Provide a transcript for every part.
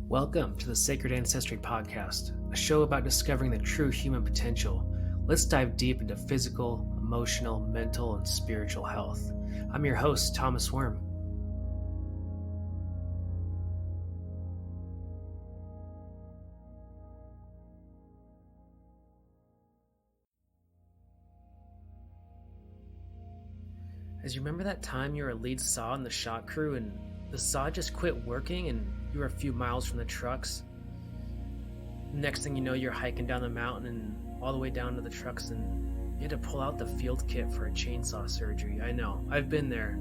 Welcome to the Sacred Ancestry Podcast, a show about discovering the true human potential. Let's dive deep into physical, emotional, mental, and spiritual health. I'm your host, Thomas Worm. As you remember that time you were a lead saw in the shot crew and the saw just quit working and you were a few miles from the trucks? Next thing you know, you're hiking down the mountain and all the way down to the trucks and you had to pull out the field kit for a chainsaw surgery. I know, I've been there.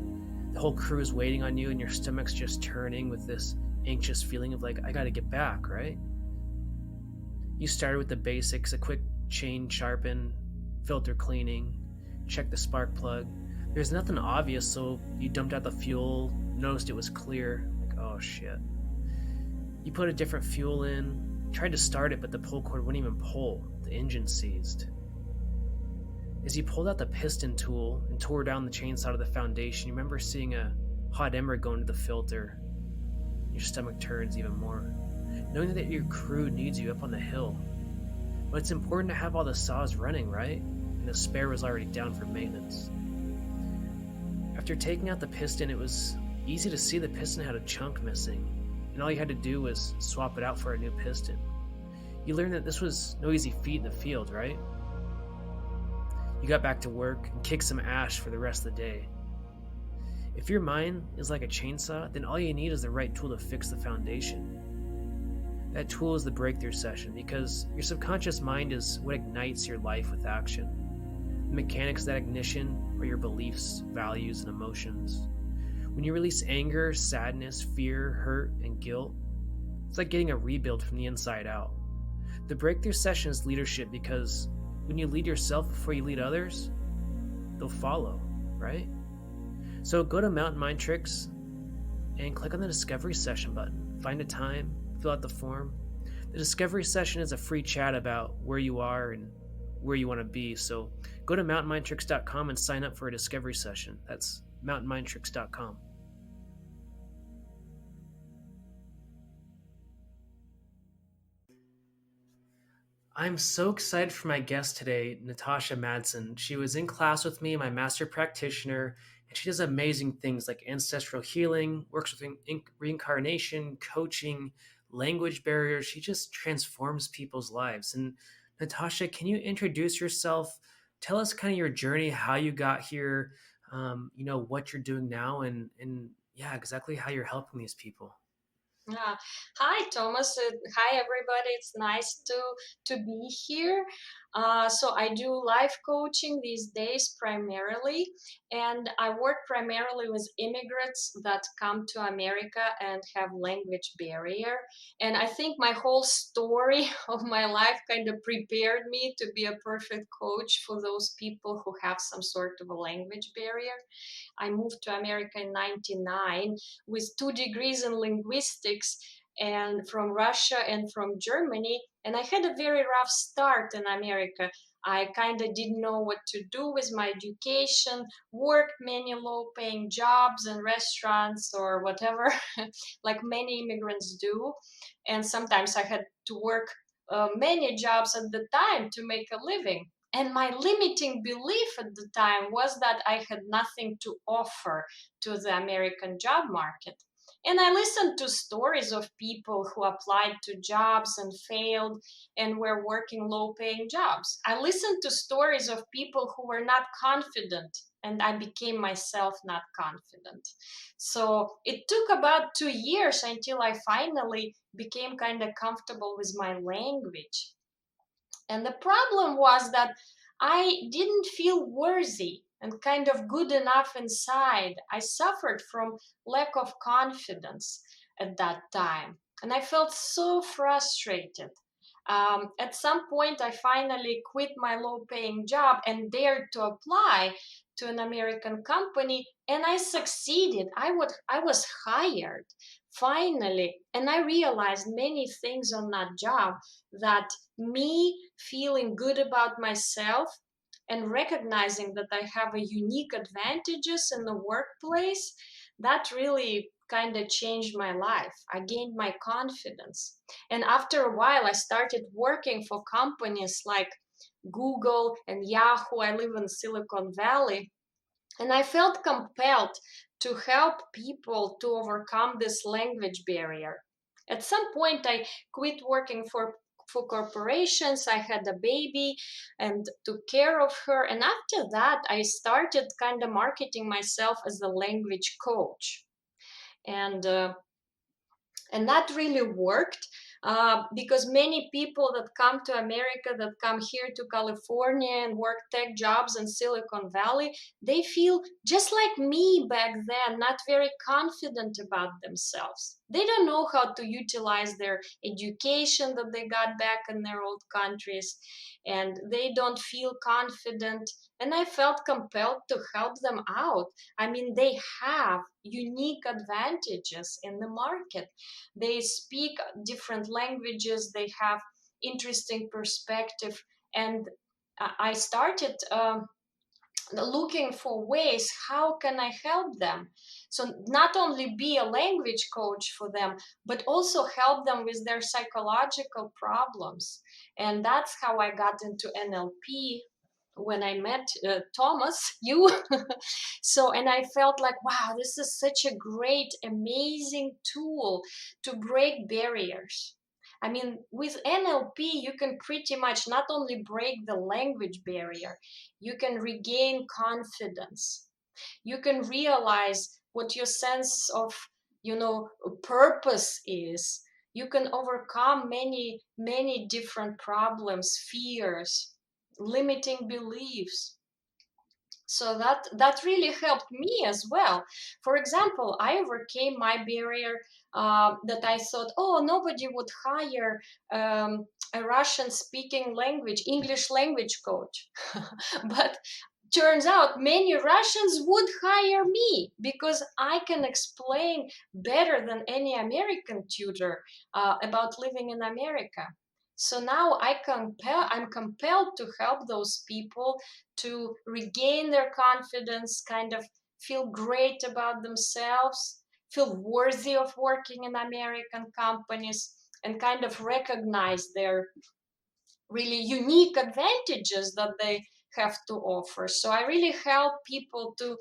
The whole crew is waiting on you and your stomach's just turning with this anxious feeling of like, I gotta get back, right? You started with the basics, a quick chain sharpen, filter cleaning, check the spark plug. There's nothing obvious, so you dumped out the fuel, noticed it was clear, like, oh shit. You put a different fuel in, tried to start it, but the pull cord wouldn't even pull. The engine seized. As you pulled out the piston tool and tore down the chainsaw to the foundation, you remember seeing a hot ember go into the filter. Your stomach turns even more, knowing that your crew needs you up on the hill. But it's important to have all the saws running, right? And the spare was already down for maintenance. After taking out the piston, it was easy to see the piston had a chunk missing, and all you had to do was swap it out for a new piston. You learned that this was no easy feat in the field, right? You got back to work and kicked some ash for the rest of the day. If your mind is like a chainsaw, then all you need is the right tool to fix the foundation. That tool is the breakthrough session, because your subconscious mind is what ignites your life with action. The mechanics of that ignition are your beliefs, values, and emotions. When you release anger, sadness, fear, hurt, and guilt, it's like getting a rebuild from the inside out. The breakthrough session is leadership, because when you lead yourself before you lead others, they'll follow, right? So go to Mountain Mind Tricks and click on the Discovery Session button. Find a time, fill out the form. The Discovery Session is a free chat about where you are and where you want to be. So go to mountainmindtricks.com and sign up for a Discovery Session. That's mountainmindtricks.com. I'm so excited for my guest today, Natasha Madsen. She was in class with me, my master practitioner, and she does amazing things like ancestral healing, works with reincarnation, coaching, language barriers. She just transforms people's lives. And Natasha, can you introduce yourself? Tell us kind of your journey, how you got here, what you're doing now, and yeah, exactly how you're helping these people. Yeah. Hi, Thomas. Hi, everybody. It's nice to be here. So I do life coaching these days primarily, and I work primarily with immigrants that come to America and have language barrier. And I think my whole story of my life kind of prepared me to be a perfect coach for those people who have some sort of a language barrier. I moved to America in 99 with 2 degrees in linguistics and from Russia and from Germany. And I had a very rough start in America. I kind of didn't know what to do with my education, worked many low paying jobs in restaurants or whatever, like many immigrants do. And sometimes I had to work many jobs at the time to make a living. And my limiting belief at the time was that I had nothing to offer to the American job market. And I listened to stories of people who applied to jobs and failed and were working low paying jobs. I listened to stories of people who were not confident, and I became myself not confident. So it took about 2 years until I finally became kind of comfortable with my language. And the problem was that I didn't feel worthy and kind of good enough inside. I suffered from lack of confidence at that time. And I felt so frustrated. At some point, I finally quit my low paying job and dared to apply to an American company, and I succeeded. I was hired finally, and I realized many things on that job, that me feeling good about myself and recognizing that I have a unique advantages in the workplace, that really kind of changed my life. I gained my confidence. And after a while, I started working for companies like Google and Yahoo. I live in Silicon Valley. And I felt compelled to help people to overcome this language barrier. At some point, I quit working for corporations. I had a baby and took care of her. And after that, I started kind of marketing myself as a language coach. And and that really worked, because many people that come to America, that come here to California and work tech jobs in Silicon Valley, they feel just like me back then, not very confident about themselves. They don't know how to utilize their education that they got back in their old countries, and they don't feel confident. And I felt compelled to help them out. I mean, they have unique advantages in the market. They speak different languages, they have interesting perspective. And I started looking for ways how can I help them. So not only be a language coach for them, but also help them with their psychological problems. And that's how I got into NLP when I met Thomas, you. So, and I felt like, wow, this is such a great, amazing tool to break barriers. I mean, with NLP, you can pretty much not only break the language barrier, you can regain confidence. You can realize what your sense of, purpose is. You can overcome many different problems, fears, limiting beliefs. So that really helped me as well. For example, I overcame my barrier, that I thought, oh, nobody would hire a Russian speaking language English language coach. But turns out many Russians would hire me because I can explain better than any American tutor about living in America. So now I'm compelled to help those people to regain their confidence, kind of feel great about themselves, feel worthy of working in American companies, and kind of recognize their really unique advantages that they have to offer. So I really help people to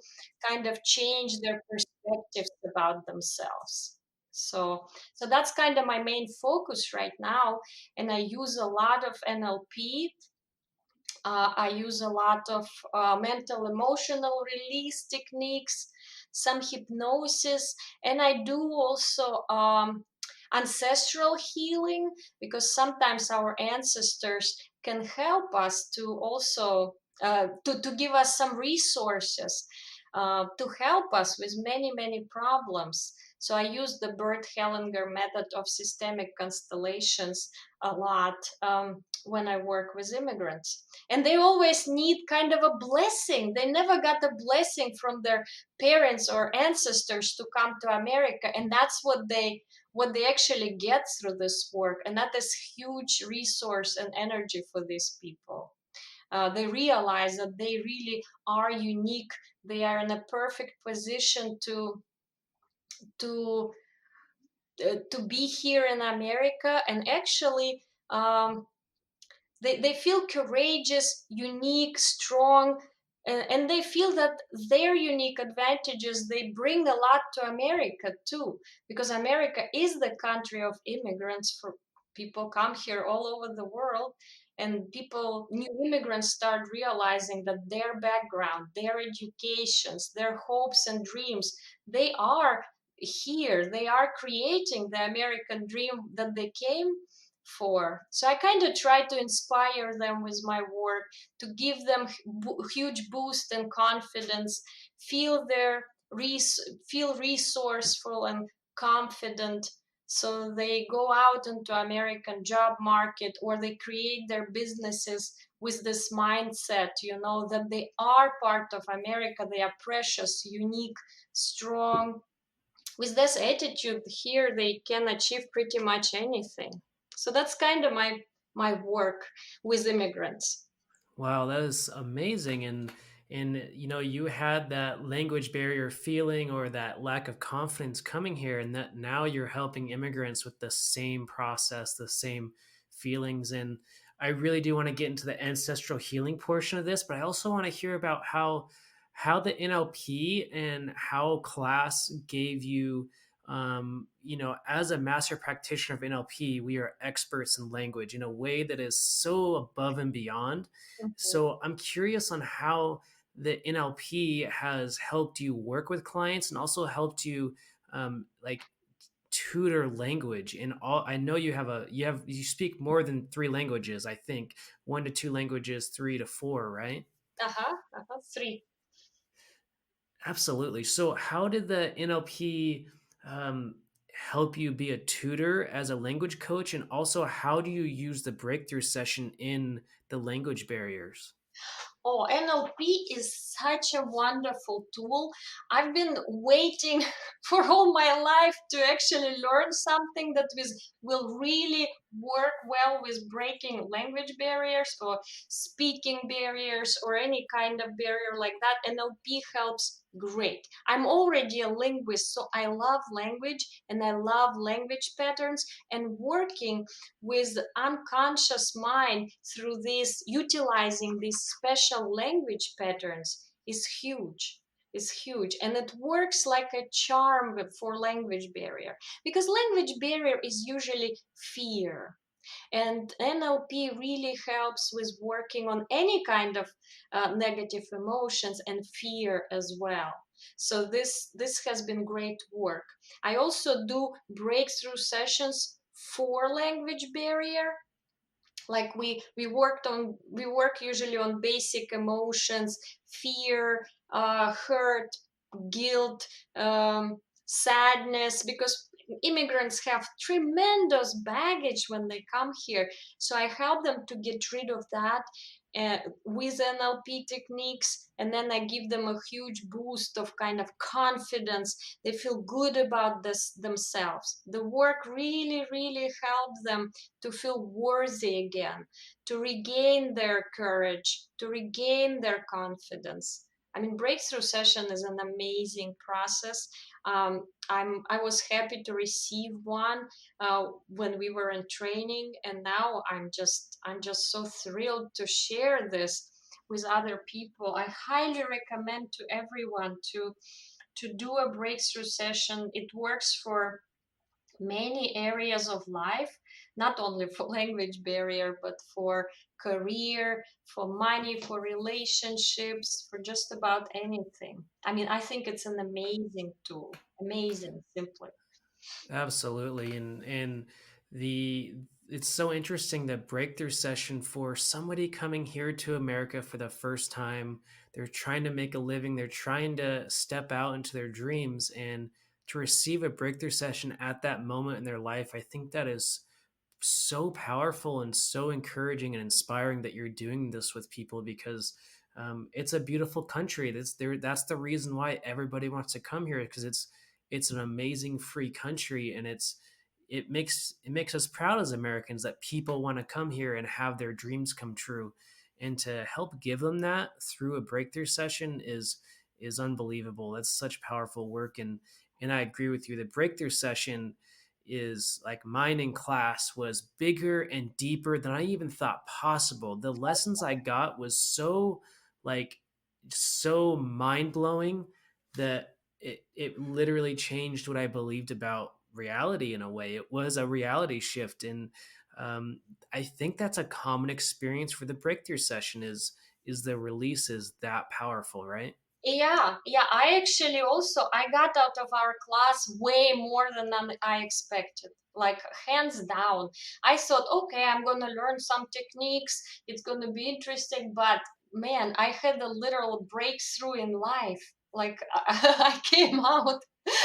kind of change their perspectives about themselves. So that's kind of my main focus right now, and I use a lot of NLP. I use a lot of mental emotional release techniques, some hypnosis, and I do also ancestral healing, because sometimes our ancestors can help us to also to give us some resources to help us with many problems. So I use the Bert Hellinger method of systemic constellations a lot when I work with immigrants. And they always need kind of a blessing. They never got a blessing from their parents or ancestors to come to America, and that's what they actually get through this work. And that is huge resource and energy for these people. They realize that they really are unique. They are in a perfect position to to be here in America, and actually they feel courageous, unique, strong, and they feel that their unique advantages they bring a lot to America too, because America is the country of immigrants. For people come here all over the world, and new immigrants start realizing that their background, their educations, their hopes and dreams, they are here. They are creating the American dream that they came for. So I kind of try to inspire them with my work, to give them huge boost and confidence, feel feel resourceful and confident, so they go out into American job market, or they create their businesses with this mindset, that they are part of America, they are precious, unique, strong. With this attitude here, they can achieve pretty much anything. So that's kind of my work with immigrants. Wow, that is amazing. And and you had that language barrier feeling or that lack of confidence coming here, and that now you're helping immigrants with the same process, the same feelings. And I really do want to get into the ancestral healing portion of this, but I also want to hear about how the NLP and how class gave you, as a master practitioner of NLP, we are experts in language in a way that is so above and beyond. Mhm. So I'm curious on how the NLP has helped you work with clients and also helped you, like, tutor language in all. I know you speak more than three languages. I think one to two languages, three to four, right? Uh-huh, uh-huh. Three. Absolutely. So, how did the NLP um, help you be a tutor as a language coach? And also, how do you use the breakthrough session in the language barriers? Oh, NLP is such a wonderful tool. I've been waiting for all my life to actually learn something that will really work well with breaking language barriers or speaking barriers or any kind of barrier like that. NLP helps great. I'm already a linguist, so I love language and I love language patterns, and working with unconscious mind through this, utilizing these special language patterns is huge, and it works like a charm for language barrier, because language barrier is usually fear, and NLP really helps with working on any kind of negative emotions and fear as well. So this has been great work. I also do breakthrough sessions for language barrier. Like we work usually on basic emotions: fear, hurt, guilt, sadness, because immigrants have tremendous baggage when they come here. So I help them to get rid of that with NLP techniques, and then I give them a huge boost of kind of confidence. They feel good about this themselves. The work really, really helps them to feel worthy again, to regain their courage, to regain their confidence. I mean, breakthrough session is an amazing process. I was happy to receive one when we were in training, and now I'm just so thrilled to share this with other people. I highly recommend to everyone to do a breakthrough session. It works for many areas of life, not only for language barrier, but for career, for money, for relationships, for just about anything. I mean, I think it's an amazing tool. Amazing, simply. Absolutely. And the it's so interesting, that breakthrough session for somebody coming here to America for the first time. They're trying to make a living, they're trying to step out into their dreams, and to receive a breakthrough session at that moment in their life. I think that is so powerful and so encouraging and inspiring that you're doing this with people, because it's a beautiful country. That's the reason why everybody wants to come here, because it's an amazing free country, and it makes us proud as Americans that people want to come here and have their dreams come true. And to help give them that through a breakthrough session is unbelievable. That's such powerful work. And I agree with you. The breakthrough session is like, mine in class was bigger and deeper than I even thought possible. The lessons I got was like so mind-blowing that it literally changed what I believed about reality in a way. It was a reality shift. And um, I think that's a common experience for the breakthrough session, is the release is that powerful, right? Yeah, yeah. I actually also I got out of our class way more than I expected. Like hands down. I thought, okay, I'm gonna learn some techniques. It's gonna be interesting, but man, I had a literal breakthrough in life. Like I came out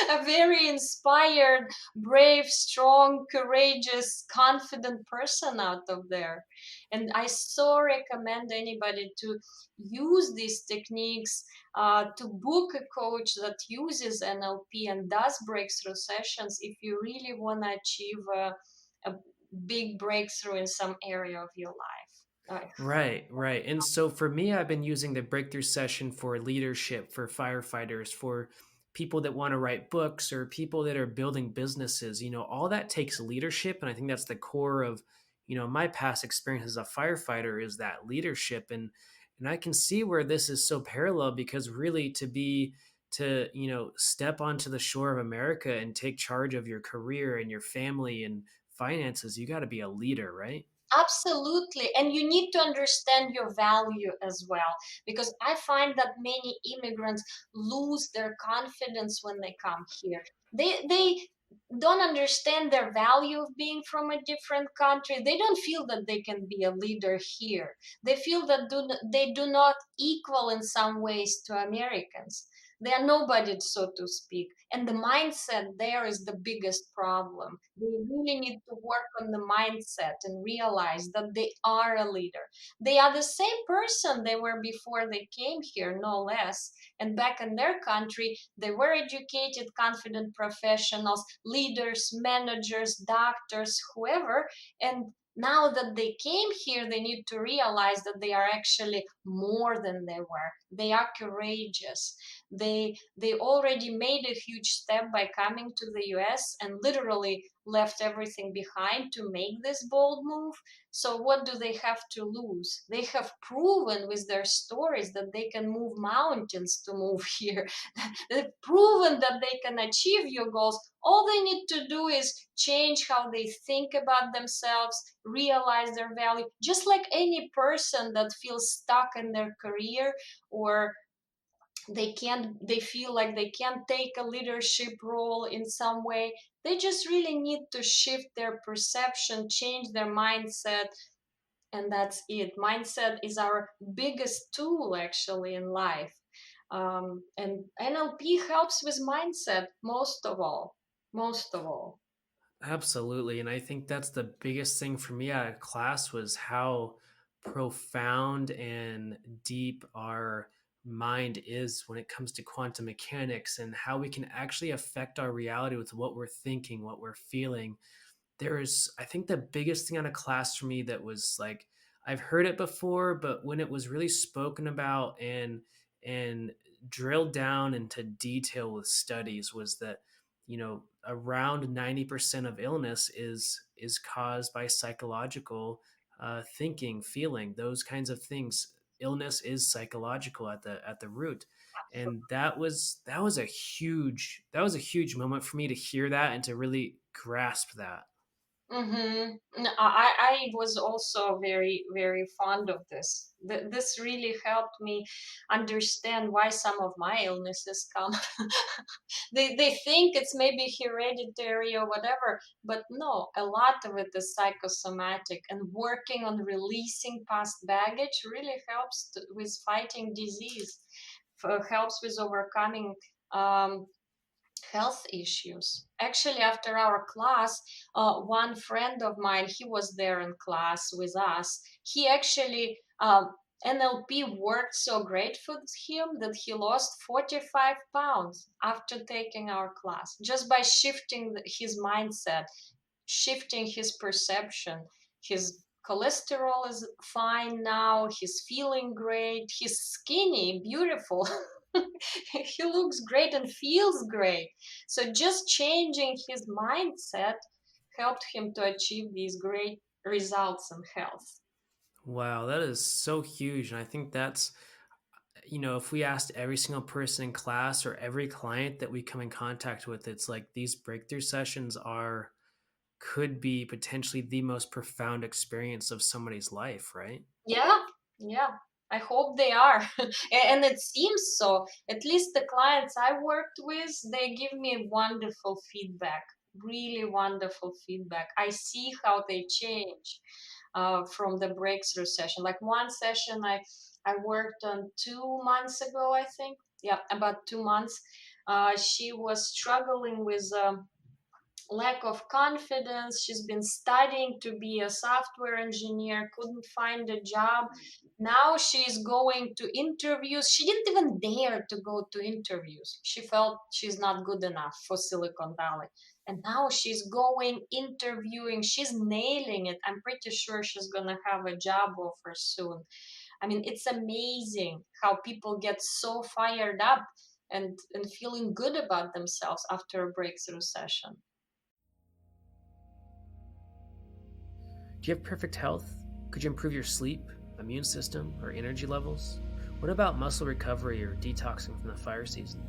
a very inspired, brave, strong, courageous, confident person out of there. And I so recommend anybody to use these techniques, to book a coach that uses NLP and does breakthrough sessions if you really want to achieve a big breakthrough in some area of your life. I Right, right. And so for me, I've been using the breakthrough session for leadership, for firefighters, for people that want to write books or people that are building businesses. All that takes leadership. And I think that's the core of, my past experience as a firefighter is that leadership. And I can see where this is so parallel because really step onto the shore of America and take charge of your career and your family and finances, you got to be a leader, right? Absolutely. And you need to understand your value as well. Because I find that many immigrants lose their confidence when they come here. They don't understand their value of being from a different country. They don't feel that they can be a leader here. They feel that they do not equal in some ways to Americans. They are nobody, so to speak. And the mindset there is the biggest problem. They really need to work on the mindset and realize that they are a leader. They are the same person they were before they came here, no less. And back in their country, they were educated, confident professionals, leaders, managers, doctors, whoever. And now that they came here, they need to realize that they are actually more than they were. They are courageous. They already made a huge step by coming to the US and literally left everything behind to make this bold move. So what do they have to lose? They have proven with their stories that they can move mountains to move here. They've proven that they can achieve your goals. All they need to do is change how they think about themselves, realize their value, just like any person that feels stuck in their career, or they feel like they can't take a leadership role in some way. They just really need to shift their perception, change their mindset, and that's it. Mindset is our biggest tool actually in life. And NLP helps with mindset most of all. Absolutely. And I think that's the biggest thing for me out of class was how profound and deep our mind is when it comes to quantum mechanics and how we can actually affect our reality with what we're thinking, what we're feeling. I think the biggest thing out of class for me that was like I've heard it before, but when it was really spoken about and drilled down into detail with studies was that around 90% of illness is caused by psychological thinking, feeling, those kinds of things. Illness is psychological at the root. And that was a huge moment for me to hear that and to really grasp that. Mm-hmm. I was also very, very fond of this. This really helped me understand why some of my illnesses come. They think it's maybe hereditary or whatever, but no, a lot of it is psychosomatic. And working on releasing past baggage really helps with fighting disease, helps with overcoming um, health issues. Actually, after our class, one friend of mine, he was there in class with us. He actually, NLP worked so great for him that he lost 45 pounds after taking our class just by shifting his mindset, shifting his perception. His cholesterol is fine now. He's feeling great. He's skinny, beautiful. He looks great and feels great. So just changing his mindset helped him to achieve these great results in health. Wow, that is so huge. And I think if we asked every single person in class or every client that we come in contact with, it's like these breakthrough sessions could be potentially the most profound experience of somebody's life, right? Yeah, yeah. I hope they are. And it seems so. At least the clients I worked with, they give me wonderful feedback, really wonderful feedback. I see how they change from the breakthrough session. Like one session I worked on 2 months ago, I think. Yeah, about 2 months. She was struggling with lack of confidence. She's been studying to be a software engineer, couldn't find a job. Now she's going to interviews. She didn't even dare to go to interviews. She felt she's not good enough for Silicon Valley. And now she's going, interviewing. She's nailing it. I'm pretty sure she's going to have a job offer soon. I mean, it's amazing how people get so fired up and feeling good about themselves after a breakthrough session. Do you have perfect health? Could you improve your sleep, immune system, or energy levels? What about muscle recovery or detoxing from the fire season?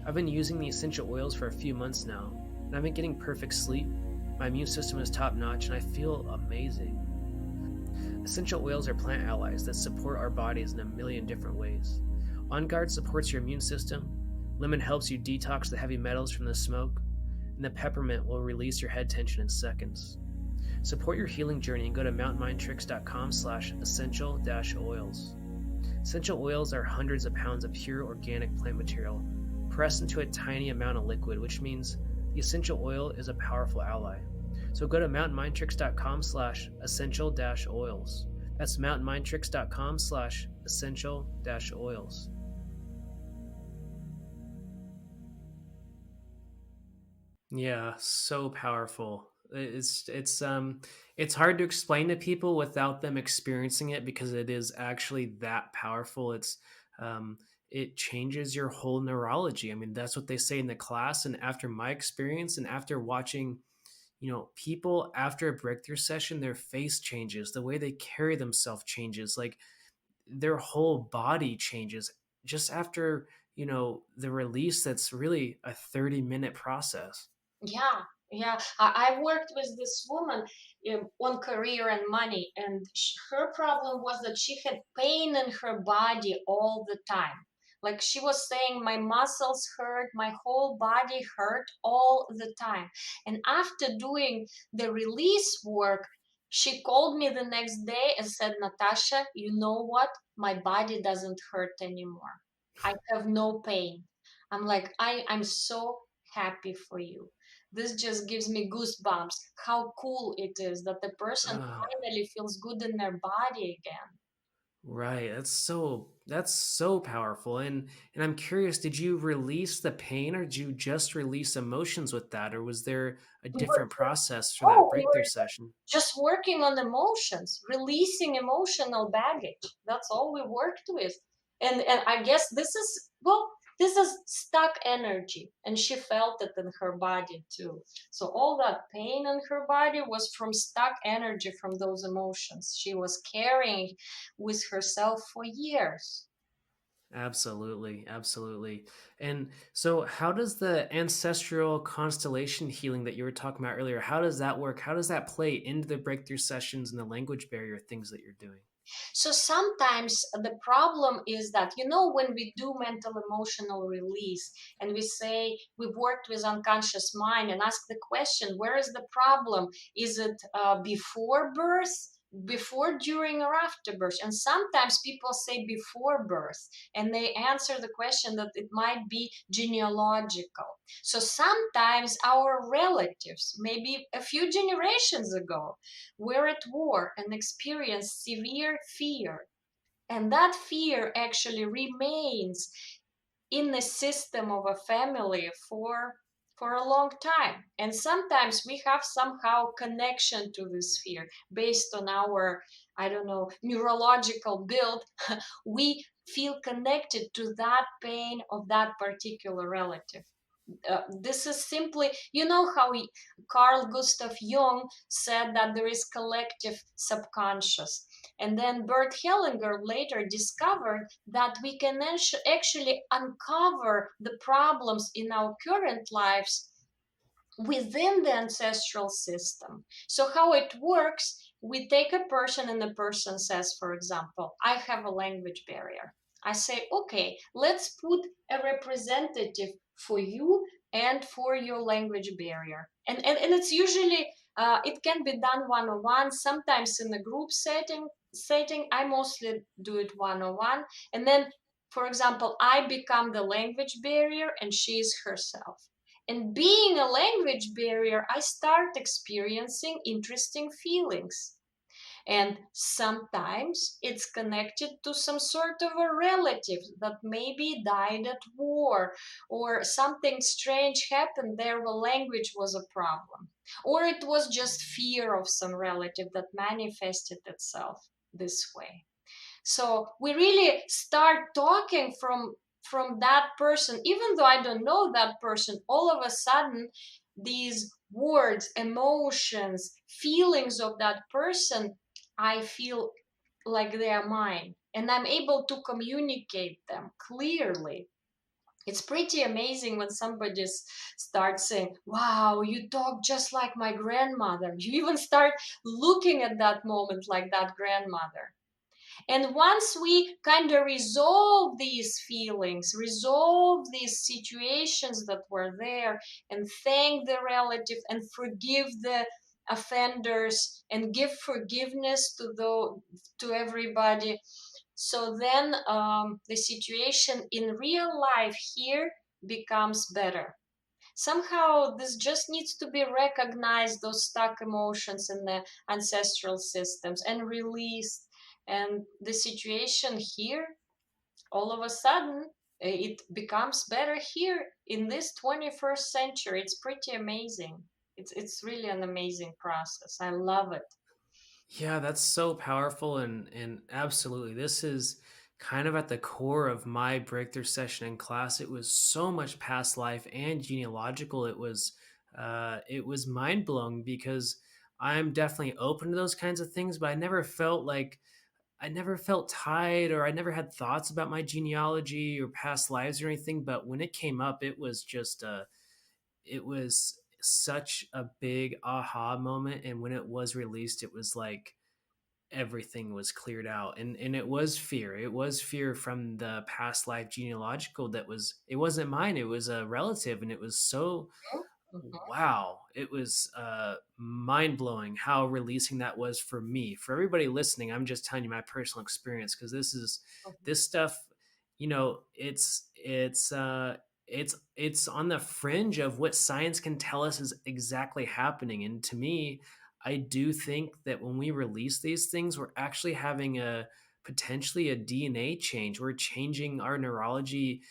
I've been using the essential oils for a few months now, and I've been getting perfect sleep. My immune system is top notch, and I feel amazing. Essential oils are plant allies that support our bodies in a million different ways. On Guard supports your immune system, lemon helps you detox the heavy metals from the smoke, and the peppermint will release your head tension in seconds. Support your healing journey and go to mountainmindtricks.com/essential-oils. Essential oils are hundreds of pounds of pure organic plant material pressed into a tiny amount of liquid, which means the essential oil is a powerful ally. So go to mountainmindtricks.com/essential-oils. That's mountainmindtricks.com/essential-oils. Yeah, so powerful. It's hard to explain to people without them experiencing it because it is actually that powerful. It changes your whole neurology. I mean, that's what they say in the class. And after my experience and after watching, people after a breakthrough session, their face changes, the way they carry themselves changes, like their whole body changes just after, the release. That's really a 30-minute process. Yeah, yeah. I worked with this woman on career and money, and her problem was that she had pain in her body all the time. Like she was saying, my muscles hurt, my whole body hurt all the time. And after doing the release work, she called me the next day and said, Natasha, you know what? My body doesn't hurt anymore. I have no pain. I'm like, I'm so happy for you. This just gives me goosebumps. How cool it is that the person Ah. finally feels good in their body again. Right. That's so powerful. And I'm curious, did you release the pain or did you just release emotions with that? Or was there a We were different process for that Oh, we breakthrough were session? just working on emotions, releasing emotional baggage. That's all we worked with. And I guess this is stuck energy. And she felt it in her body too. So all that pain in her body was from stuck energy from those emotions she was carrying with herself for years. Absolutely, absolutely. And so how does the ancestral constellation healing that you were talking about earlier, how does that work? How does that play into the breakthrough sessions and the language barrier things that you're doing? So sometimes the problem is that, when we do mental emotional release and we say we've worked with unconscious mind and ask the question, where is the problem? Is it before birth? Before, during, or after birth? And sometimes people say before birth and they answer the question that it might be genealogical. So sometimes our relatives, maybe a few generations ago, were at war and experienced severe fear. And that fear actually remains in the system of a family for a long time. And sometimes we have somehow connection to this fear based on our, I don't know, neurological build. We feel connected to that pain of that particular relative. This is simply, how Carl Gustav Jung said that there is collective subconscious. And then Bert Hellinger later discovered that we can actually uncover the problems in our current lives within the ancestral system. So, how it works, we take a person and the person says, for example, I have a language barrier. I say, okay, let's put a representative for you and for your language barrier. And it's usually, it can be done one on one, sometimes in a group setting. I mostly do it one on one. And then, for example, I become the language barrier and she is herself. And being a language barrier, I start experiencing interesting feelings. And sometimes it's connected to some sort of a relative that maybe died at war, or something strange happened there where language was a problem. Or it was just fear of some relative that manifested itself this way. So we really start talking from that person, even though I don't know that person. All of a sudden, these words, emotions, feelings of that person, I feel like they are mine, and I'm able to communicate them clearly. It's pretty amazing when somebody starts saying, wow, you talk just like my grandmother. You even start looking at that moment like that grandmother. And once we kind of resolve these feelings, resolve these situations that were there, and thank the relative and forgive the offenders and give forgiveness to everybody, so then the situation in real life here becomes better. Somehow this just needs to be recognized, those stuck emotions in the ancestral systems, and released, and the situation here, all of a sudden, it becomes better here in this 21st century. It's pretty amazing. It's really an amazing process. I love it. Yeah, that's so powerful, and absolutely. This is kind of at the core of my breakthrough session in class. It was so much past life and genealogical. It was mind blowing because I'm definitely open to those kinds of things, but I never felt tied, or I never had thoughts about my genealogy or past lives or anything. But when it came up, it was such a big aha moment. And when it was released, it was like everything was cleared out. And it was fear from the past life genealogical. It wasn't mine, it was a relative. And it was so, Mhm, wow, it was mind blowing how releasing that was for me. For everybody listening, I'm just telling you my personal experience, because mhm. this stuff, it's on the fringe of what science can tell us is exactly happening. And to me, I do think that when we release these things, we're actually having a potentially a DNA change. We're changing our neurology,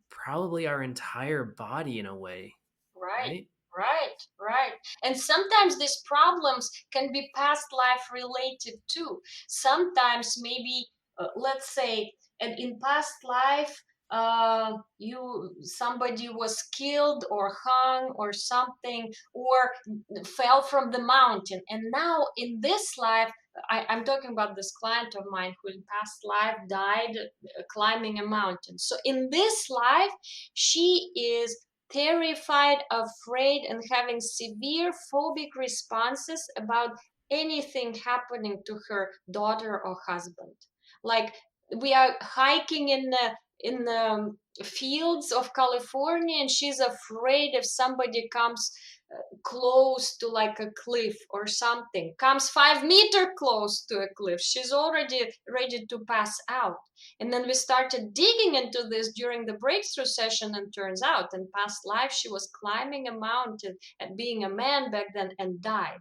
probably our entire body in a way, Right, right? right. And sometimes these problems can be past life related too. Sometimes maybe, let's say, and in past life, you somebody was killed or hung or something, or fell from the mountain, and now in this life, I'm talking about this client of mine who in past life died climbing a mountain. So in this life, she is terrified, afraid, and having severe phobic responses about anything happening to her daughter or husband. Like, we are hiking in the fields of California, and she's afraid if somebody comes close to like a cliff or something, comes 5 meter close to a cliff, she's already ready to pass out. And then we started digging into this during the breakthrough session, and turns out in past life she was climbing a mountain and being a man back then and died.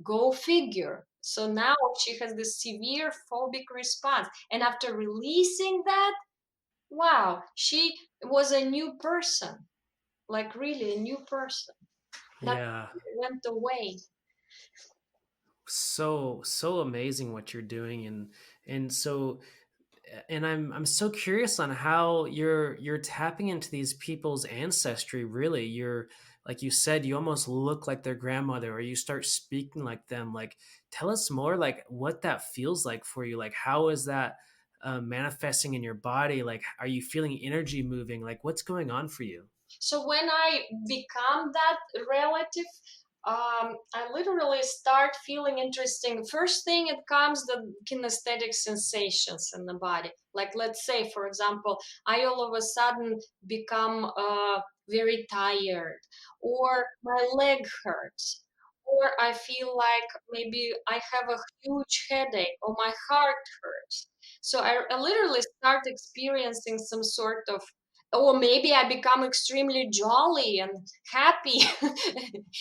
Go figure. So now she has this severe phobic response. And after releasing that, wow, she was a new person, like really a new person. That Yeah. went away. So amazing what you're doing. And I'm so curious on how you're tapping into these people's ancestry. Really, you're, like you said, you almost look like their grandmother, or you start speaking like them. Like, tell us more, like what that feels like for you. Like, how is that manifesting in your body? Like, are you feeling energy moving? Like, what's going on for you? So when I become that relative, I literally start feeling interesting. First thing it comes, the kinesthetic sensations in the body. Like, let's say, for example, I all of a sudden become very tired, or my leg hurts, or I feel like maybe I have a huge headache, or my heart hurts. So I literally start experiencing some sort of or maybe I become extremely jolly and happy.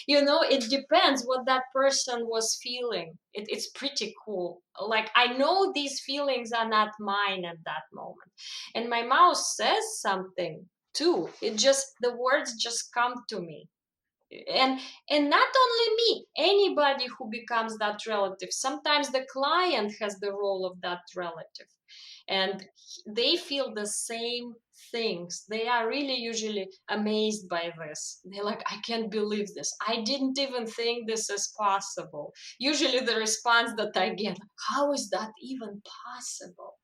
It depends what that person was feeling. It's pretty cool. Like, I know these feelings are not mine at that moment, and my mouth says something too. The words just come to me. And not only me, anybody who becomes that relative. Sometimes the client has the role of that relative, and they feel the same things. They are really usually amazed by this. They're like, I can't believe this, I didn't even think this is possible. Usually the response that I get, how is that even possible?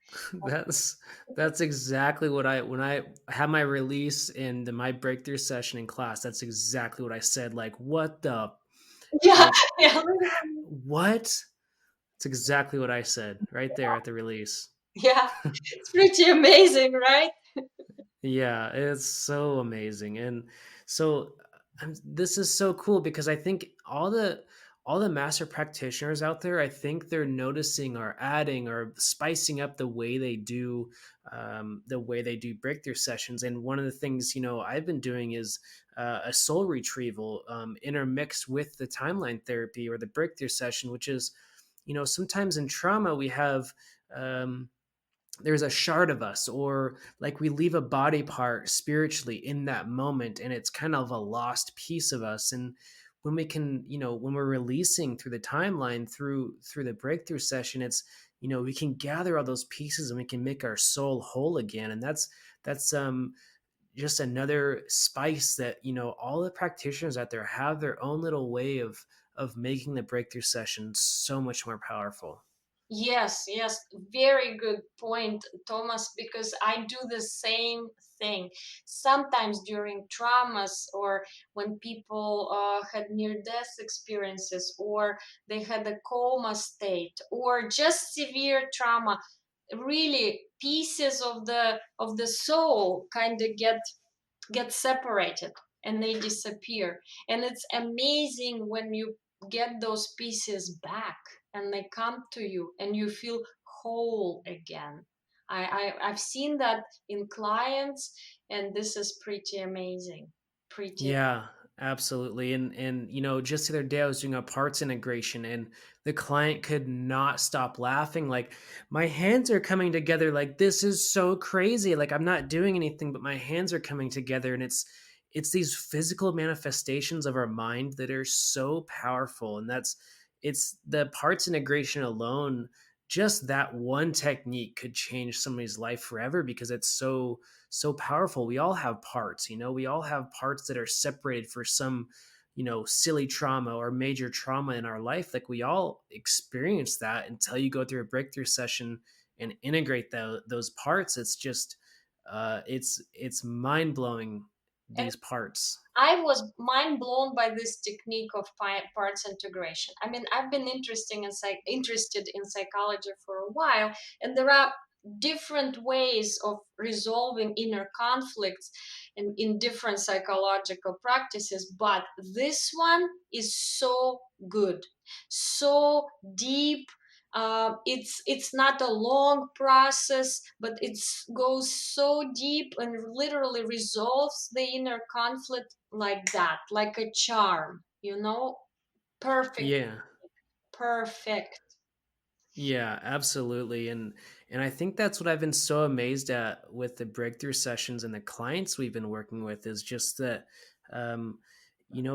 That's that's exactly what I when I had my release and my breakthrough session in class, that's exactly what I said. Like, what the Yeah, like yeah, what? It's exactly what I said right there at the release. yeah. It's pretty amazing, right? Yeah, it's so amazing. And so this is so cool because I think all the master practitioners out there, I think they're noticing or adding or spicing up the way they do breakthrough sessions. And one of the things I've been doing is a soul retrieval intermixed with the timeline therapy or the breakthrough session, which is sometimes in trauma we have. There's a shard of us, or like we leave a body part spiritually in that moment, and it's kind of a lost piece of us. And when we can, when we're releasing through the timeline, through the breakthrough session, it's we can gather all those pieces and we can make our soul whole again. And that's just another spice that all the practitioners out there have their own little way of making the breakthrough session so much more powerful. Yes, yes, very good point, Thomas, because I do the same thing. Sometimes during traumas, or when people had near death experiences, or they had a coma state, or just severe trauma, really pieces of the soul kind of get separated and they disappear. And it's amazing when you get those pieces back and they come to you and you feel whole again. I've seen that in clients, and this is pretty amazing. Pretty. Yeah, absolutely. And just the other day I was doing a parts integration and the client could not stop laughing. Like, my hands are coming together. Like, this is so crazy. Like, I'm not doing anything, but my hands are coming together. And it's these physical manifestations of our mind that are so powerful. And it's the parts integration alone. Just that one technique could change somebody's life forever because it's so powerful. We all have parts, we all have parts that are separated for some, silly trauma or major trauma in our life. Like, we all experience that until you go through a breakthrough session and integrate those parts. It's just, it's mind blowing, these parts. I was mind blown by this technique of parts integration. I mean, I've been interested in psychology for a while, and there are different ways of resolving inner conflicts in different psychological practices, but this one is so good, so deep. It's not a long process, but it goes so deep and literally resolves the inner conflict like that, like a charm. Perfect, Yeah. perfect. Yeah, absolutely. And I think that's what I've been so amazed at with the breakthrough sessions and the clients we've been working with is just that um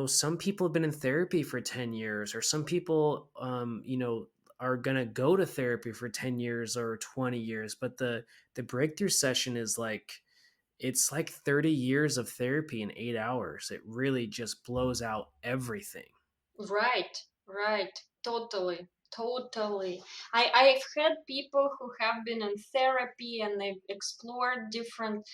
some people have been in therapy for 10 years, or some people are going to go to therapy for 10 years or 20 years, but the breakthrough session is like it's like 30 years of therapy in 8 hours. It really just blows out everything. Right, right. Totally, totally. I've had people who have been in therapy and they've explored different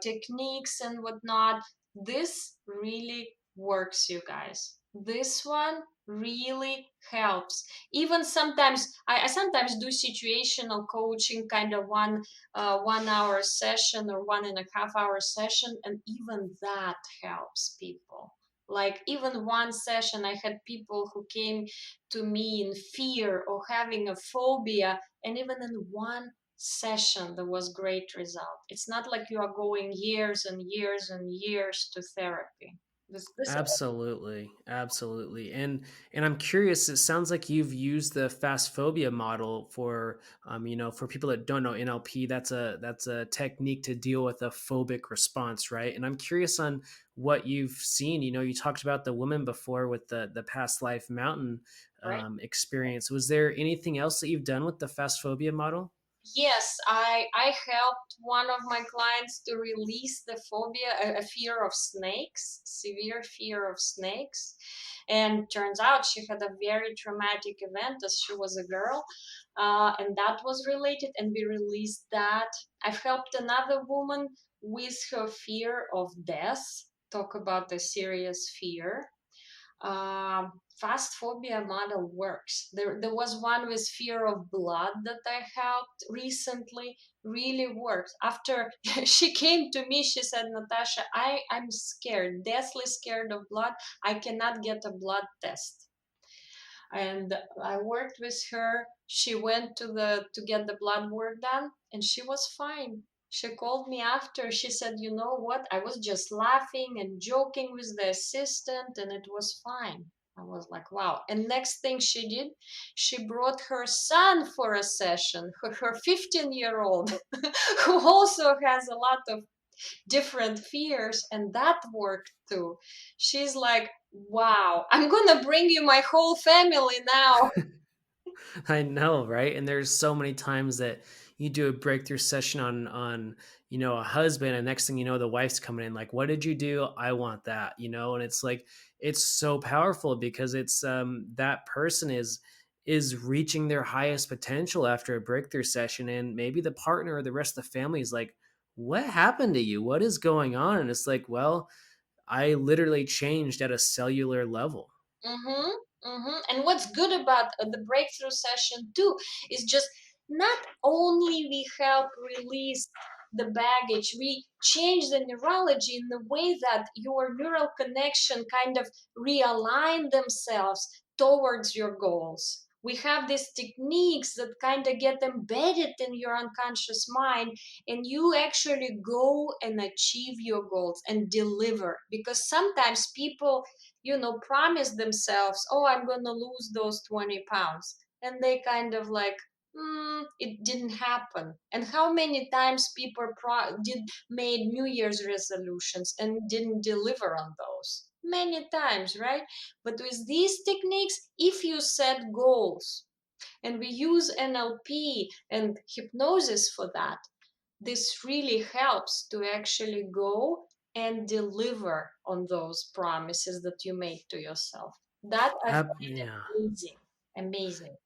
techniques and whatnot. This really works, you guys. This one really helps. Even sometimes, I sometimes do situational coaching, kind of 1 hour session or 1.5 hour session, and even that helps people. Like, even one session, I had people who came to me in fear or having a phobia, and even in one session there was great result. It's not like you are going years and years and years to therapy. This Absolutely, absolutely, and I'm curious. It sounds like you've used the fast phobia model for, for people that don't know NLP. That's a technique to deal with a phobic response, right? And I'm curious on what you've seen. You talked about the woman before with the past life mountain right. experience. Was there anything else that you've done with the fast phobia model? Yes, I helped one of my clients to release the phobia, a fear of snakes, severe fear of snakes. And turns out she had a very traumatic event as she was a girl, and that was related, and we released that. I've helped another woman with her fear of death. Talk about the serious fear. Fast phobia model works. There was one with fear of blood that I helped recently, really works. After she came to me, she said, Natasha, I'm scared, deathly scared of blood. I cannot get a blood test. And I worked with her. She went to get the blood work done, and she was fine. She called me after. She said, "You know what? I was just laughing and joking with the assistant, and it was fine." I was like, "Wow!" And next thing she did, she brought her son for a session. Her 15-year-old, who also has a lot of different fears, and that worked too. She's like, wow, I'm gonna bring you my whole family now. I know, right? And there's so many times that you do a breakthrough session on a husband, and next thing you know, the wife's coming in like, "What did you do? I want that," and it's like it's so powerful because it's that person is reaching their highest potential after a breakthrough session, and maybe the partner or the rest of the family is like, "What happened to you? What is going on?" And it's like, well, I literally changed at a cellular level. Mm-hmm. Mm-hmm. And what's good about the breakthrough session too is just not only we help release the baggage, we change the neurology in the way that your neural connection kind of realign themselves towards your goals. We have these techniques that kind of get embedded in your unconscious mind, and you actually go and achieve your goals and deliver. Because sometimes people promise themselves, oh, I'm going to lose those 20 pounds. And they kind of like, it didn't happen. And how many times people did made New Year's resolutions and didn't deliver on those? Many times, right? But with these techniques, if you set goals, and we use NLP and hypnosis for that, this really helps to actually go and deliver on those promises that you make to yourself. That I find Yeah. amazing. Amazing.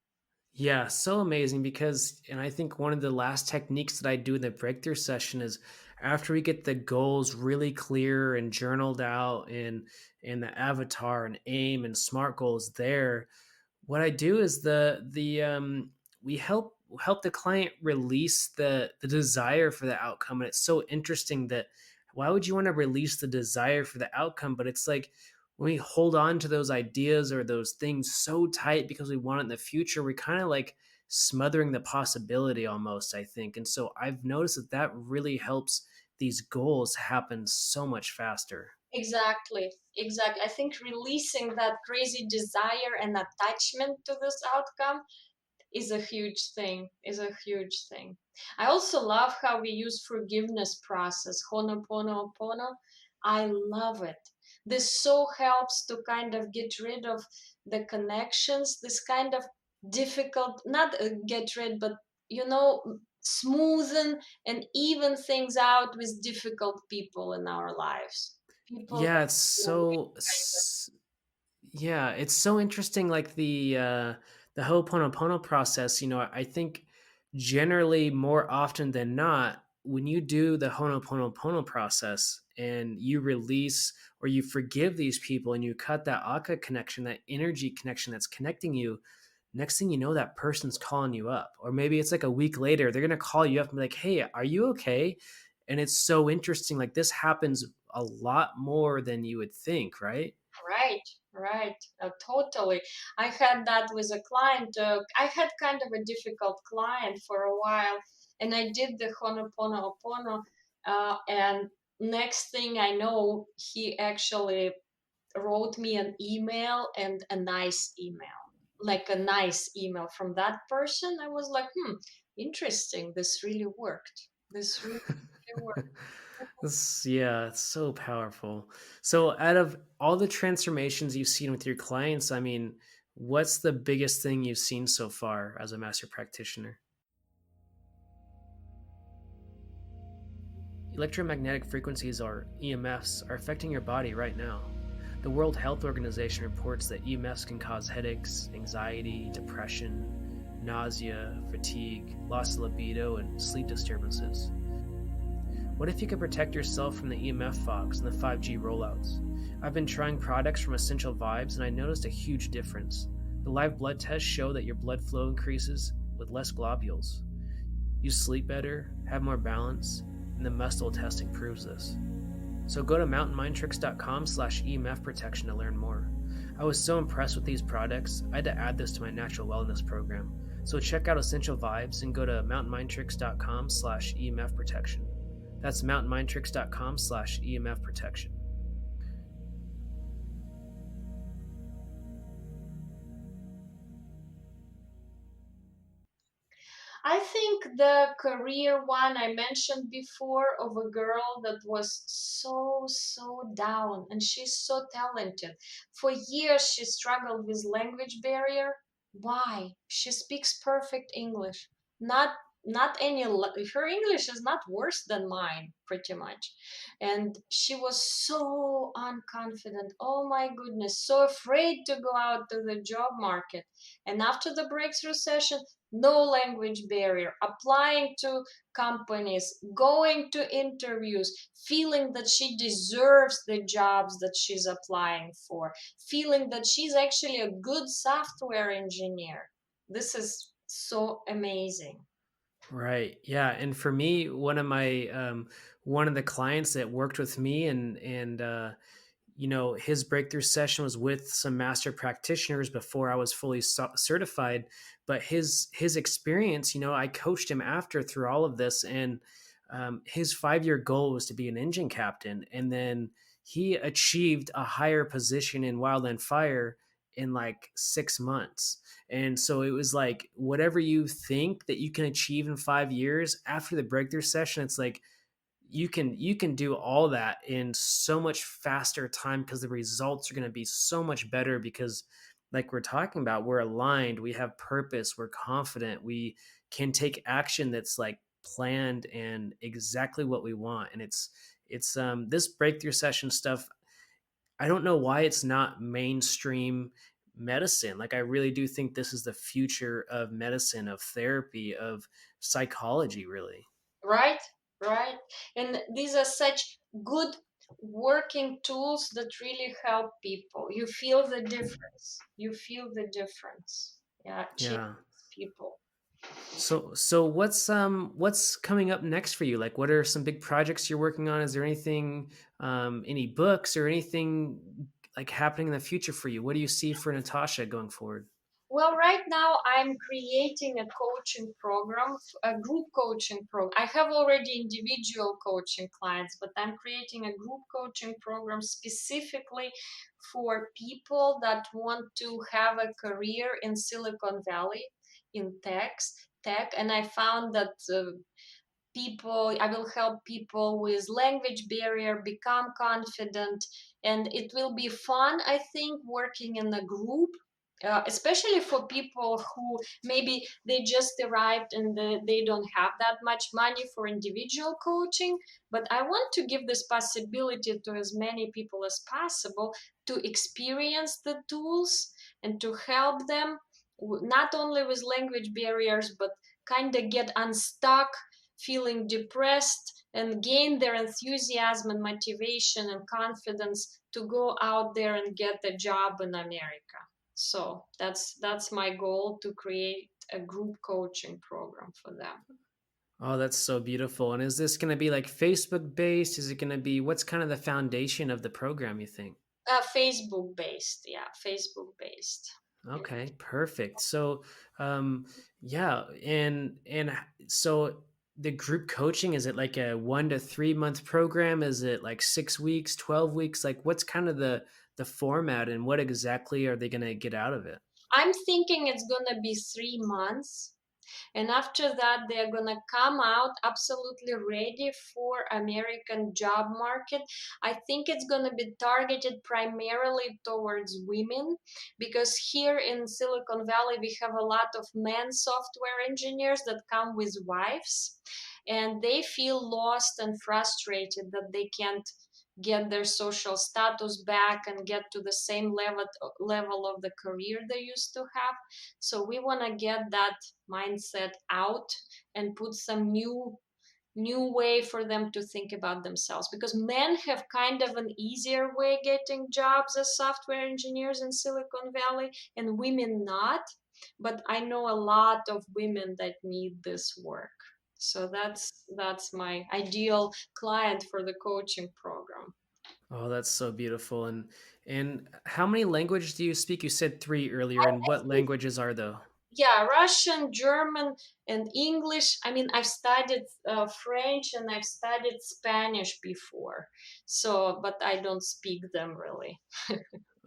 Yeah, so amazing because, and I think one of the last techniques that I do in the breakthrough session is after we get the goals really clear and journaled out in the avatar and aim and smart goals there, what I do is the we help the client release the desire for the outcome. And it's so interesting that why would you want to release the desire for the outcome? But it's like when we hold on to those ideas or those things so tight because we want it in the future, we're kind of like smothering the possibility almost, I think. And so I've noticed that that really helps these goals happen so much faster. Exactly. Exactly. I think releasing that crazy desire and attachment to this outcome is a huge thing, I also love how we use forgiveness process, honoponopono. I love it. This so helps to kind of get rid of the connections, this kind of difficult, not get rid, but smoothen and even things out with difficult people in our lives, people Yeah, that it's we so kind of. yeah, it's so interesting. Like the Ho'oponopono process. I think generally more often than not, when you do the Ho'oponopono process and you release or you forgive these people and you cut that Aka connection, that energy connection that's connecting you, next thing you know, that person's calling you up, or maybe it's like a week later, they're gonna call you up and be like, "Hey, are you okay?" And it's so interesting. Like this happens a lot more than you would think, right? Right, right, totally. I had that with a client. I had kind of a difficult client for a while, and I did the Honoponopono, and next thing I know, he actually wrote me an email, and a nice email, like a nice email from that person. I was like, interesting. This really worked. This really worked. Yeah, it's so powerful. So, out of all the transformations you've seen with your clients, I mean, what's the biggest thing you've seen so far as a master practitioner? Electromagnetic frequencies, or EMFs, are affecting your body right now. The World Health Organization reports that EMFs can cause headaches, anxiety, depression, nausea, fatigue, loss of libido, and sleep disturbances. What if you could protect yourself from the EMF fogs and the 5G rollouts? I've been trying products from Essential Vibes and I noticed a huge difference. The live blood tests show that your blood flow increases with less globules. You sleep better, have more balance, and the muscle testing proves this. So go to mountainmindtricks.com/EMF protection to learn more. I was so impressed with these products, I had to add this to my natural wellness program. So check out Essential Vibes and go to mountainmindtricks.com/EMF protection. That's mountainmindtricks.com/EMF protection. I think the career one I mentioned before, of a girl that was so down, and she's so talented. For years she struggled with language barrier. Why? She speaks perfect English. Not any her English is not worse than mine, pretty much. And she was so unconfident. Oh my goodness, so afraid to go out to the job market. And after the breakthrough session, no language barrier, applying to companies, going to interviews, feeling that she deserves the jobs that she's applying for, feeling that she's actually a good software engineer. This is so amazing. Right. Yeah. And for me, one of the clients that worked with me his breakthrough session was with some master practitioners before I was fully certified. But his experience, I coached him after through all of this, and his 5 year goal was to be an engine captain, and then he achieved a higher position in wildland fire in like 6 months. And so it was like whatever you think that you can achieve in 5 years after the breakthrough session, it's like you can do all that in so much faster time because the results are going to be so much better because like we're talking about, we're aligned, we have purpose, we're confident, we can take action that's like planned and exactly what we want. And it's this breakthrough session stuff, I don't know why it's not mainstream medicine. Like I really do think this is the future of medicine, of therapy, of psychology, really. Right, right. And these are such good working tools that really help people. You feel the difference. You feel the difference. Yeah, changes Yeah. people. So what's coming up next for you? Like what are some big projects you're working on? Is there anything any books or anything like happening in the future for you? What do you see for Natasha going forward? Well, right now I'm creating a coaching program, a group coaching program. I have already individual coaching clients, but I'm creating a group coaching program specifically for people that want to have a career in Silicon Valley in tech. And I found that people I will help people with language barrier become confident, and it will be fun, I think, working in a group, especially for people who maybe they just arrived and they don't have that much money for individual coaching. But I want to give this possibility to as many people as possible to experience the tools and to help them not only with language barriers, but kind of get unstuck, feeling depressed, and gain their enthusiasm and motivation and confidence to go out there and get a job in America. So that's my goal, to create a group coaching program for them. Oh, that's so beautiful. And is this going to be like Facebook based? Is it going to be what's kind of the foundation of the program, you think? Facebook based, yeah, Facebook based. Yeah. Okay, perfect. So, yeah, and so the group coaching, is it like a 1 to 3 month program? Is it like 6 weeks, 12 weeks? Like, what's kind of the format, and what exactly are they going to get out of it? I'm thinking it's gonna be 3 months. And after that, they're gonna come out absolutely ready for American job market. I think it's gonna be targeted primarily towards women because here in Silicon Valley we have a lot of men software engineers that come with wives, and they feel lost and frustrated that they can't get their social status back and get to the same level of the career they used to have. So we want to get that mindset out and put some new way for them to think about themselves, because men have kind of an easier way getting jobs as software engineers in Silicon Valley and women not. But I know a lot of women that need this work, so that's my ideal client for the coaching program. Oh, that's so beautiful. And how many languages do you speak? You said three earlier, and I what speak, languages are though? yeah, Russian, German, and English. I mean, I've studied French and I've studied Spanish before, so but I don't speak them really.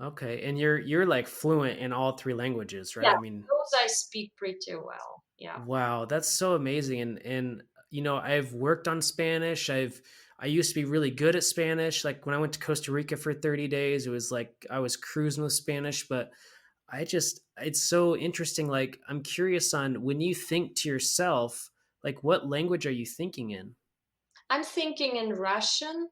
Okay, and you're like fluent in all three languages, right? Yeah, I mean, those I speak pretty well. Yeah. wow, that's so amazing. And I've worked on Spanish. I used to be really good at Spanish. Like when I went to Costa Rica for 30 days, it was like I was cruising with Spanish, but it's so interesting. Like I'm curious on when you think to yourself, like what language are you thinking in? I'm thinking in Russian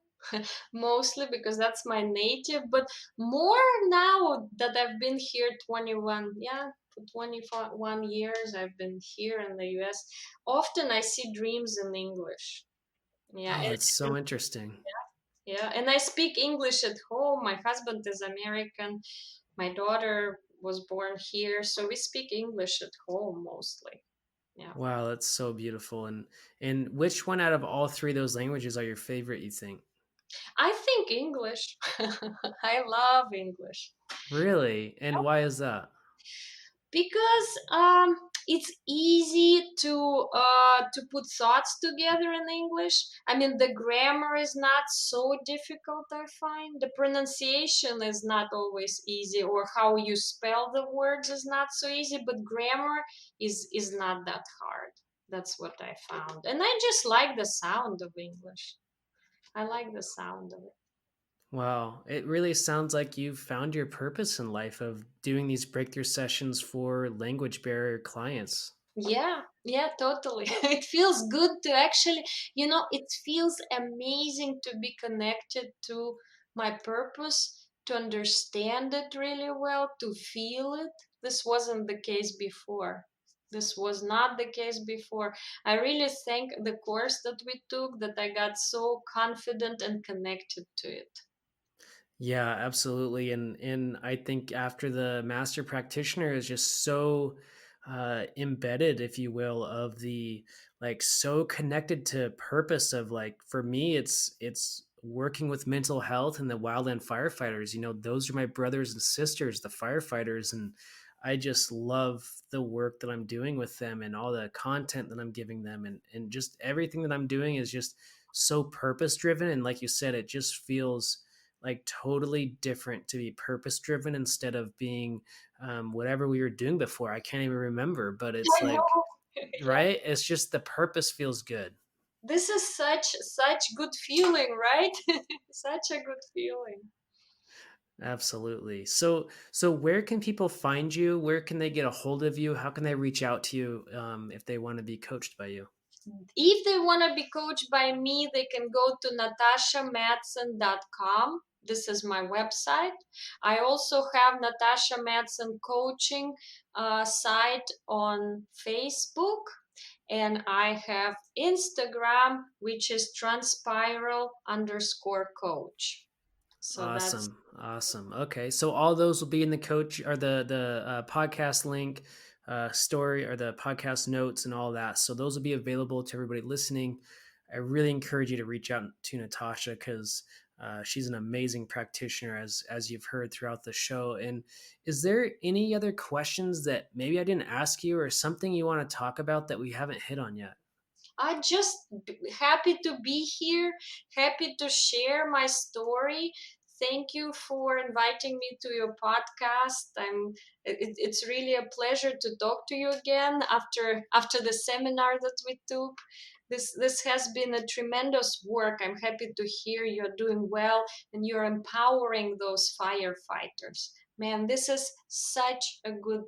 mostly because that's my native, but more now that I've been here 21, yeah, for 21 years I've been here in the US. Often I see dreams in English. Yeah, Oh, that's so interesting. yeah, and I speak English at home. My husband is American. My daughter was born here, so we speak English at home mostly. Yeah. Wow, that's so beautiful. And which one out of all three of those languages are your favorite, you think? I think English. I love English. Really? And why is that? Because it's easy to put thoughts together in English. I mean, the grammar is not so difficult. I find the pronunciation is not always easy, or how you spell the words is not so easy. But grammar is not that hard. That's what I found, and I just like the sound of English. I like the sound of it. Wow, it really sounds like you've found your purpose in life of doing these breakthrough sessions for language barrier clients. Yeah, yeah, totally. It feels good to actually, it feels amazing to be connected to my purpose, to understand it really well, to feel it. This wasn't the case before. This was not the case before. I really thank the course that we took that I got so confident and connected to it. Yeah, absolutely. And I think after the master practitioner is just so embedded, if you will, of the like so connected to purpose of like for me it's working with mental health and the wildland firefighters. Those are my brothers and sisters, the firefighters, and I just love the work that I'm doing with them and all the content that I'm giving them and just everything that I'm doing is just so purpose driven. And like you said, it just feels like totally different to be purpose driven instead of being whatever we were doing before. I can't even remember, but it's I like, know. Yeah. right? It's just the purpose feels good. This is such good feeling, right? Such a good feeling. Absolutely. So where can people find you? Where can they get a hold of you? How can they reach out to you if they want to be coached by you? If they want to be coached by me, they can go to natashamadsen.com. This is my website. I also have Natasha Madsen coaching site on Facebook, and I have Instagram, which is transpiral_coach. So that's Awesome. Awesome. Okay. So all those will be in the coach or the podcast link, story or the podcast notes and all that. So those will be available to everybody listening. I really encourage you to reach out to Natasha because she's an amazing practitioner, as you've heard throughout the show. And is there any other questions that maybe I didn't ask you or something you want to talk about that we haven't hit on yet? Happy to be here, happy to share my story. Thank you for inviting me to your podcast. It's really a pleasure to talk to you again after the seminar that we took. This has been a tremendous work. I'm happy to hear you're doing well and you're empowering those firefighters. Man, this is such a good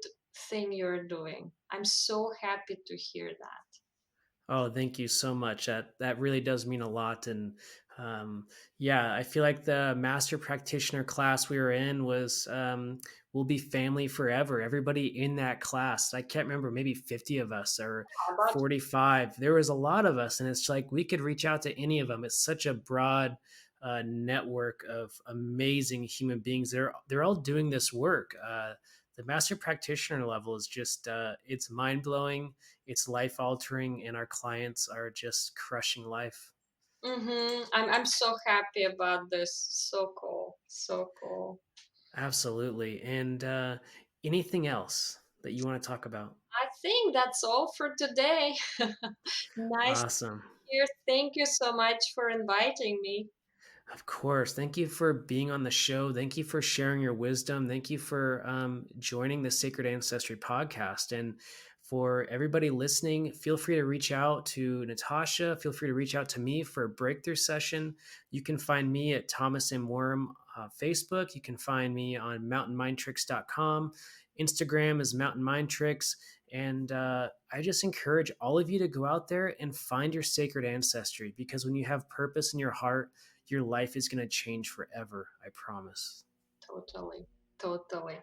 thing you're doing. I'm so happy to hear that. Oh, thank you so much. That really does mean a lot. And yeah, I feel like the master practitioner class we were in was will be family forever. Everybody in that class, I can't remember, maybe 50 of us or How about 45. There was a lot of us, and it's like we could reach out to any of them. It's such a broad network of amazing human beings. They're all doing this work. The master practitioner level is just it's mind blowing, it's life altering, and our clients are just crushing life. I'm so happy about this. So cool. So cool. Absolutely. And anything else that you want to talk about? I think that's all for today. Nice to Awesome. be here. Thank you so much for inviting me. Of course. Thank you for being on the show. Thank you for sharing your wisdom. Thank you for joining the Sacred Ancestry podcast. And for everybody listening, feel free to reach out to Natasha. Feel free to reach out to me for a breakthrough session. You can find me at Thomas M. Worm Facebook. You can find me on mountainmindtricks.com. Instagram is Mountain Mind Tricks. And I just encourage all of you to go out there and find your sacred ancestry, because when you have purpose in your heart, your life is going to change forever. I promise. Totally. Totally.